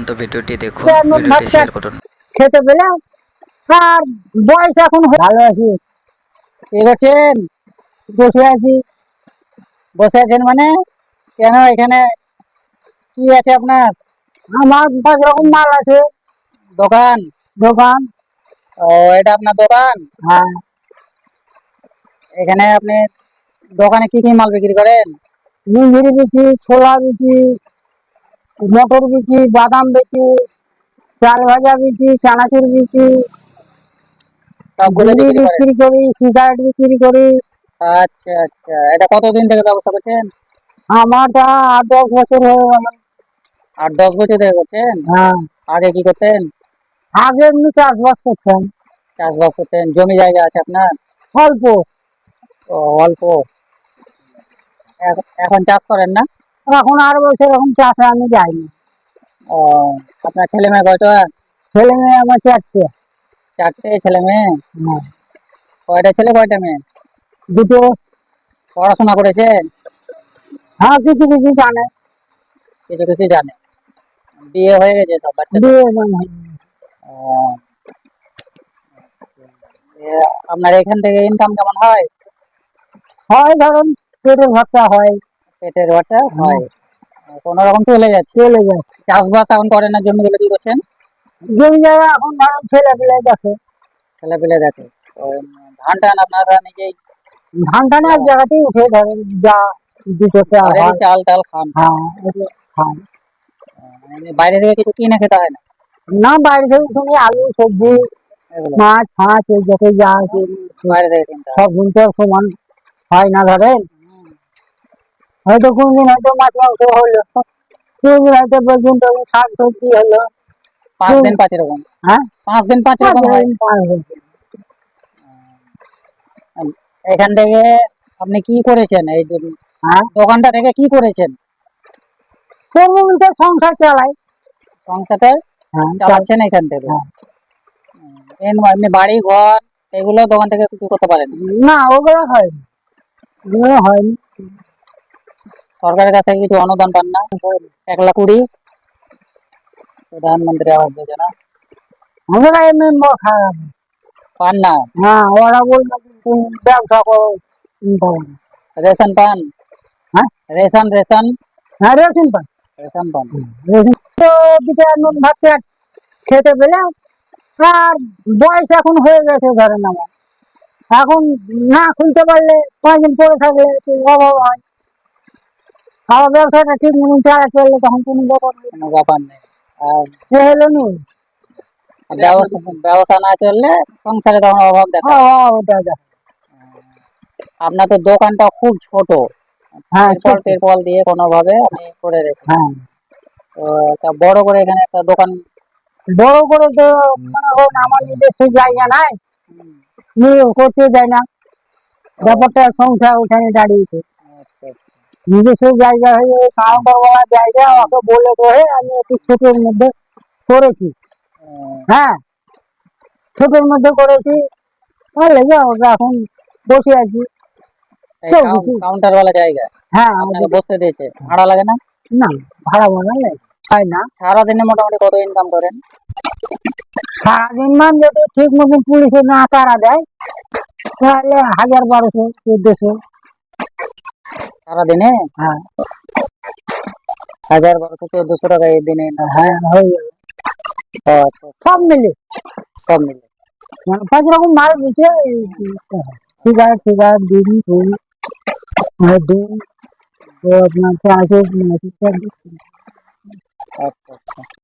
পর্যন্ত ভিডিওটি দেখুন, নুন ভিডিওটি ভাতটা শেয়ার করুন। খেতে পেলাম। আর বয়স এখন ভালো আছি। কি করছেন? বসে আছি। বসে আছেন মানে কেন? এখানে কি আছে আপনার? আমার 5 রকম মাল আছে। দোকান? দোকান। ও, এটা আপনার দোকান? হ্যাঁ। এখানে আপনি দোকানে কি কি মাল বিক্রি করেন? মুড়ি বিক্রি, ছোলা বিক্রি, মটর বিক্রি, বাদাম বিক্রি, চাল ভাজা বিক্রি, চানাচুর বিক্রি, সবগুলো বিক্রি করি, সিগারেট বিক্রি করি। আচ্ছা আচ্ছা, এটা কতদিন থেকে ব্যবসা করছেন? আমারটা 8-10 বছর হয়ে গেল। 8-10 বছর থেকে করছেন? হ্যাঁ। আগে কি করতেন? আগে এমনি চাষবাস করতেন। চাষবাস করতেন। জমি জায়গা আছে আপনার? অল্প। ও, অল্প। এখন চাষ করেন না? এখন আর বছর এখন চাষে আমি যাইনি। ও, আপনার ছেলে মেয়ে কয়টা? ছেলে মেয়ে আমার 4টে। 4টে ছেলে মেয়ে? হ্যাঁ। কয়টা ছেলে কয়টা মেয়ে? 2টো। পড়াশোনা করেছে? হ্যাঁ, কিছু কিছু জানে। কিছু কিছু জানে। বিয়ে হয়ে গেছে সব বাচ্চাদের? বিয়ে হয়ে। ও, আপনার এখান থেকে ইনকাম কেমন হয়? হয় ধরুন পেটের ভরসা হয়। পেটের ভরসা হয়, কোনো রকম চলে যাচ্ছে। চলে যায়। চাষবাস এখন করেন না? জমিগুলো কি করছেন? জমি জায়গা এখন ধরুন ছেলে পেলে দেখে। ছেলে পেলে দেখে। ধান টান আপনারা নিজেই? ধান টান এক জায়গাতেই উঠে ধরেন যা দুটোটা চাল টাল খান? হ্যাঁ, খান। বাইরে থেকে কিছু কিনে খেতে হয় না? না, বাইরে থেকে কিনে আলু সবজি মাছ ফাছ এই যত যা আছে বাইরে থেকে কিনতে হয়। সব কিনতে সমান হয় না ধরেন। হয়তো কোনদিন হয়তো মাছ মাংস হলো, কোনদিন হয়তো বেগুন টেগুন শাক সবজি হলো। 5 দিন 5 রকম? হ্যাঁ, 5 দিন 5 রকম হয়। এখান থেকে আপনি কি করেছেন? এই দোকানটা থেকে কি করেছেন? সংসার চালাই। সংসারটা চালাচ্ছেন এখান থেকে? এমনি বাড়ি ঘর এগুলো দোকান থেকে কিছু করতে পারেন না? ওগুলো হয়নি, ওগুলো হয়নি। সরকারের কাছে কিছু অনুদান পান না? 1,20,000 প্রধানমন্ত্রী আবাস যোজনা? আমরা এমনি পান না? হ্যাঁ, ওরা বলছে ব্যবসা করো। রেশন পান? হ্যাঁ, রেশন রেশন? হ্যাঁ, রেশন পান। রেশন পান। তো দুটো নুন ভাত খেতে পেলাম। আর বয়স এখন হয়ে গেছে ধরেন আমার। এখন না খুলতে পারলে 5 দিন পরে থাকলে একটু অভাব হয়। খাওয়া ব্যবসাটা ঠিক মতন চালাতে পারলে তখন কোনো ব্যাপার নেই। আর সে হলো নি ব্যবসা না চললে সংসারে তখন অভাব দেখা। আপনার তো দোকানটা খুব ছোট। হ্যাঁ, তেরপল দিয়ে কোনো ভাবে আমি করে রেখে। হ্যাঁ, তো বড় করে এখানে একটা দোকান বড় করে তো আমার নিজস্ব জায়গা নাই, করতে যায় না। ব্যাপারটা সংসার ওখানে দাঁড়িয়েছে। নিজস্ব জায়গা হয়ে কাউন্টার বলা জায়গা ওকে বলে করে আমি একটু ছোটের মধ্যে করেছি। হ্যাঁ, ছোটের মধ্যে করেছি। এখন বসে আছি। কাউন্টার ওয়ালা জায়গা? হ্যাঁ, আমাকে বসতে দিয়েছে। ভাড়া লাগে না? না, ভাড়া লাগে হয় না। সারাদিনে মোটামুটি কত ইনকাম করেন? সারাদিন মান যদি ঠিক মতন পুলিশে না তারা দেয় তাহলে 1,000-1,200-1,400 সারাদিনে। হ্যাঁ, 1,000-1,200 টাকা এই দিনে। হ্যাঁ, হয়ে যাবে। আচ্ছা, সব মিলে? সব মিলে 5 রকম মাল দিচ্ছে। সিগারেট সিগারেট ডিম ফুল ডিম তো আপনার 400। আচ্ছা আচ্ছা।